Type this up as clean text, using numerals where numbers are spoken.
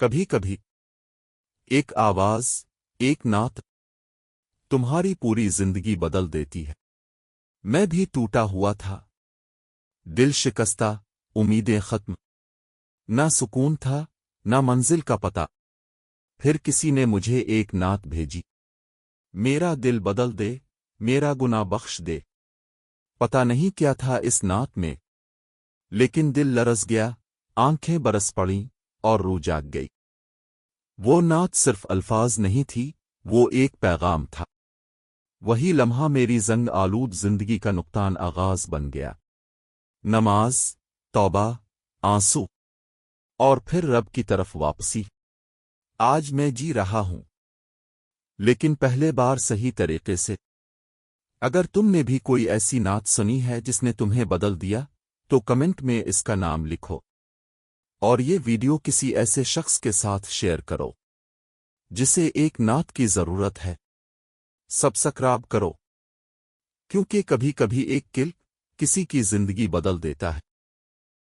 کبھی کبھی ایک آواز، ایک نعت تمہاری پوری زندگی بدل دیتی ہے۔ میں بھی ٹوٹا ہوا تھا، دل شکستہ، امیدیں ختم، نہ سکون تھا نہ منزل کا پتہ۔ پھر کسی نے مجھے ایک نعت بھیجی، میرا دل بدل دے، میرا گناہ بخش دے۔ پتہ نہیں کیا تھا اس نعت میں، لیکن دل لرز گیا، آنکھیں برس پڑیں اور روح جاگ گئی۔ وہ نعت صرف الفاظ نہیں تھی، وہ ایک پیغام تھا۔ وہی لمحہ میری زنگ آلود زندگی کا نقطان آغاز بن گیا۔ نماز، توبہ، آنسو، اور پھر رب کی طرف واپسی۔ آج میں جی رہا ہوں، لیکن پہلے بار صحیح طریقے سے۔ اگر تم نے بھی کوئی ایسی نعت سنی ہے جس نے تمہیں بدل دیا، تو کمنٹ میں اس کا نام لکھو، اور یہ ویڈیو کسی ایسے شخص کے ساتھ شیئر کرو جسے ایک نعت کی ضرورت ہے۔ سبسکرائب کرو، کیونکہ کبھی کبھی ایک کلک کسی کی زندگی بدل دیتا ہے۔